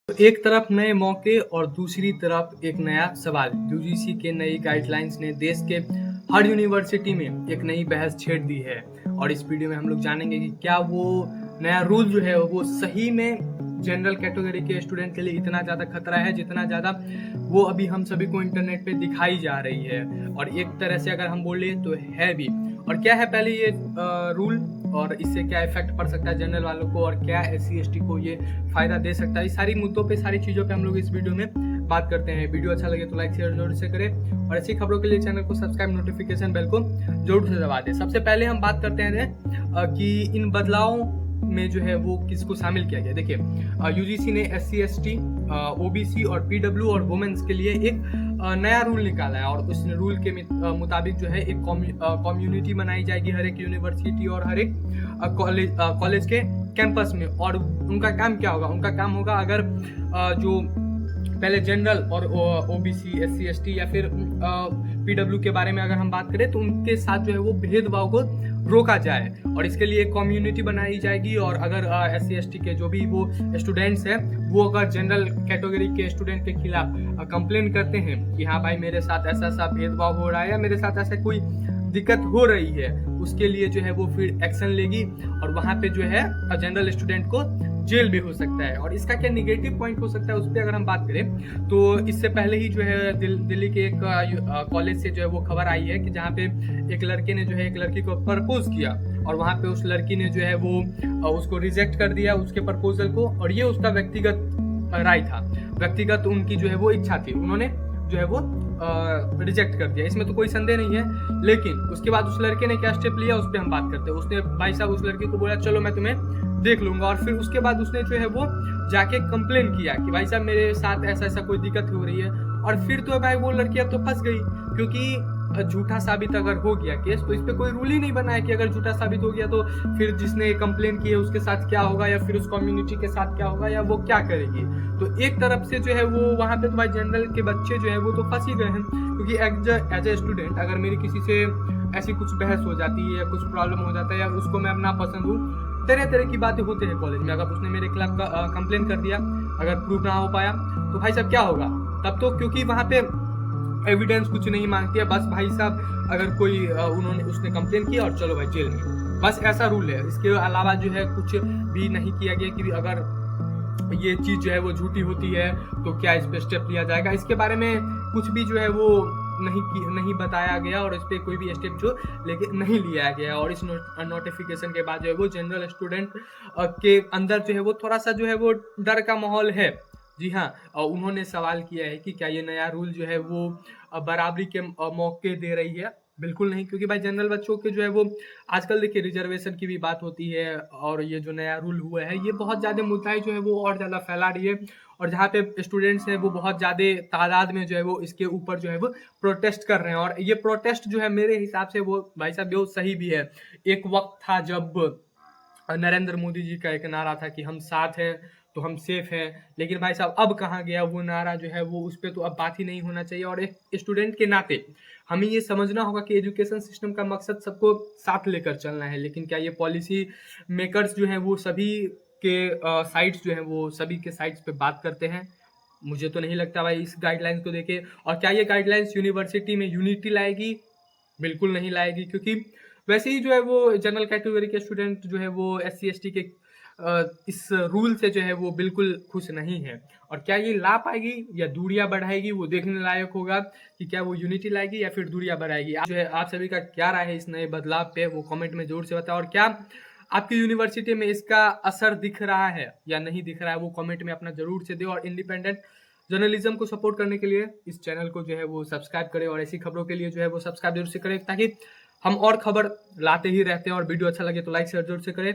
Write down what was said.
तो एक तरफ नए मौके और दूसरी तरफ एक नया सवाल। यूजीसी के नई गाइडलाइंस ने देश के हर यूनिवर्सिटी में एक नई बहस छेड़ दी है और इस वीडियो में हम लोग जानेंगे कि क्या वो नया रूल जो है वो सही में जनरल कैटेगरी के स्टूडेंट के लिए इतना ज़्यादा खतरा है जितना ज़्यादा वो अभी हम सभी को इंटरनेट पे दिखाई जा रही है। और एक तरह से अगर हम बोले तो है भी। और क्या है पहले ये रूल और इससे क्या इफेक्ट पड़ सकता है जनरल वालों को और क्या SC ST को ये फायदा दे सकता है, इस सारी मुद्दों पे सारी चीज़ों पे हम लोग इस वीडियो में बात करते हैं। वीडियो अच्छा लगे तो लाइक शेयर जरूर से करें और ऐसी खबरों के लिए चैनल को सब्सक्राइब, नोटिफिकेशन बेल को जरूर से दबा दें। सबसे पहले हम बात करते हैं कि इन बदलावों में जो है वो किसको शामिल किया गया। देखिए, यूजीसी ने SC ST, OBC और PW और वुमेन्स के लिए एक नया रूल निकाला है और उस रूल के मुताबिक जो है एक कम्युनिटी बनाई जाएगी हर एक यूनिवर्सिटी और हर एक कॉलेज के कैंपस में। और उनका काम क्या होगा? उनका काम होगा अगर जो पहले जनरल और OBC, SC ST या फिर PW के बारे में अगर हम बात करें तो उनके साथ जो है वो भेदभाव को रोका जाए और इसके लिए एक कम्युनिटी बनाई जाएगी। और अगर SC ST के जो भी वो स्टूडेंट्स हैं वो अगर जनरल कैटेगरी के स्टूडेंट के खिलाफ कंप्लेन करते हैं कि हाँ भाई मेरे साथ ऐसा ऐसा भेदभाव हो रहा है या मेरे साथ ऐसा कोई दिक्कत हो रही है, उसके लिए जो है वो फिर एक्शन लेगी और वहाँ पे जो है जनरल स्टूडेंट को जेल भी हो सकता है। और इसका क्या निगेटिव पॉइंट हो सकता है उस पर अगर हम बात करें तो इससे पहले ही जो है दिल्ली के एक कॉलेज से जो है वो खबर आई है कि जहाँ पे एक लड़के ने जो है एक लड़की को प्रपोज किया और वहाँ पे उस लड़की ने जो है वो उसको रिजेक्ट कर दिया उसके प्रपोजल को। और ये उसका व्यक्तिगत राय था, व्यक्तिगत उनकी जो है वो इच्छा थी, उन्होंने जो है वो रिजेक्ट कर दिया, इसमें तो कोई संदेह नहीं है। लेकिन उसके बाद उस लड़के ने क्या स्टेप लिया उस पर हम बात करते हैं। उसने भाई साहब उस लड़की को बोला चलो मैं तुम्हें देख लूंगा और फिर उसके बाद उसने जो है वो जाके कंप्लेन किया कि भाई साहब मेरे साथ ऐसा ऐसा कोई दिक्कत हो रही है। और फिर तो भाई वो लड़की अब तो फंस गई क्योंकि झूठा साबित अगर हो गया केस तो इस पे कोई रूल ही नहीं बना है कि अगर झूठा साबित हो गया तो फिर जिसने कंप्लेन की है उसके साथ क्या होगा या फिर उस कम्युनिटी के साथ क्या होगा या वो क्या करेगी। तो एक तरफ से जो है वो वहाँ पे तो भाई जनरल के बच्चे जो है वो तो फंस ही गए हैं क्योंकि एज ए स्टूडेंट अगर मेरी किसी से ऐसी कुछ बहस हो जाती है या कुछ प्रॉब्लम हो जाता है या उसको मैं अपना पसंद हूँ, तरह तरह की बातें होते हैं कॉलेज में। अगर उसने मेरे खिलाफ कंप्लेन कर दिया, अगर प्रूफ ना हो पाया तो भाई साहब क्या होगा तब? तो क्योंकि वहाँ पे एविडेंस कुछ नहीं मांगती है, बस भाई साहब अगर कोई उसने कंप्लेन किया और चलो भाई जेल में, बस ऐसा रूल है। इसके अलावा जो है कुछ भी नहीं किया गया कि अगर ये चीज जो है वो झूठी होती है तो क्या इस पे स्टेप लिया जाएगा, इसके बारे में कुछ भी जो है वो नहीं बताया गया और इस पे कोई भी स्टेप जो लेके नहीं लिया गया। और इस नोटिफिकेशन के बाद जो है वो जनरल स्टूडेंट के अंदर जो है वो थोड़ा सा जो है वो डर का माहौल है। जी हाँ, उन्होंने सवाल किया है कि क्या ये नया रूल जो है वो बराबरी के मौके दे रही है? बिल्कुल नहीं, क्योंकि भाई जनरल बच्चों के जो है वो आजकल देखिए रिजर्वेशन की भी बात होती है और ये जो नया रूल हुआ है ये बहुत ज़्यादा मुद्दाएं जो है वो और ज़्यादा फैला रही है और जहाँ पे स्टूडेंट्स हैं वो बहुत ज़्यादा तादाद में जो है वो इसके ऊपर जो है वो प्रोटेस्ट कर रहे हैं। और ये प्रोटेस्ट जो है मेरे हिसाब से वो भाई साहब वो सही भी है। एक वक्त था जब नरेंद्र मोदी जी का एक नारा था कि हम साथ हैं तो हम सेफ हैं, लेकिन भाई साहब अब कहाँ गया वो नारा जो है वो, उस पर तो अब बात ही नहीं होना चाहिए। और एक स्टूडेंट के नाते हमें ये समझना होगा कि एजुकेशन सिस्टम का मकसद सबको साथ लेकर चलना है। लेकिन क्या ये पॉलिसी मेकर्स जो हैं वो सभी के साइड्स जो हैं वो सभी के साइड्स पे बात करते हैं? मुझे तो नहीं लगता भाई इस गाइडलाइंस को देखे। और क्या ये गाइडलाइंस यूनिवर्सिटी में यूनिटी लाएगी? बिल्कुल नहीं लाएगी, क्योंकि वैसे ही जो है वो जनरल कैटेगरी के स्टूडेंट जो है वो SC ST के इस रूल से जो है वो बिल्कुल खुश नहीं है। और क्या ये ला पाएगी या दूरियां बढ़ाएगी वो देखने लायक होगा कि क्या वो यूनिटी लाएगी या फिर दूरियां बढ़ाएगी। जो है आप सभी का क्या राय है इस नए बदलाव पे वो कमेंट में जरूर से बताओ। और क्या आपकी यूनिवर्सिटी में इसका असर दिख रहा है या नहीं दिख रहा है वो कमेंट में अपना जरूर से दे। और इंडिपेंडेंट जर्नलिज्म को सपोर्ट करने के लिए इस चैनल को जो है वो सब्सक्राइब करें और ऐसी खबरों के लिए जो है वो सब्सक्राइब जरूर से करें ताकि हम और खबर लाते ही रहते हैं। और वीडियो अच्छा लगे तो लाइक शेयर जरूर से करें।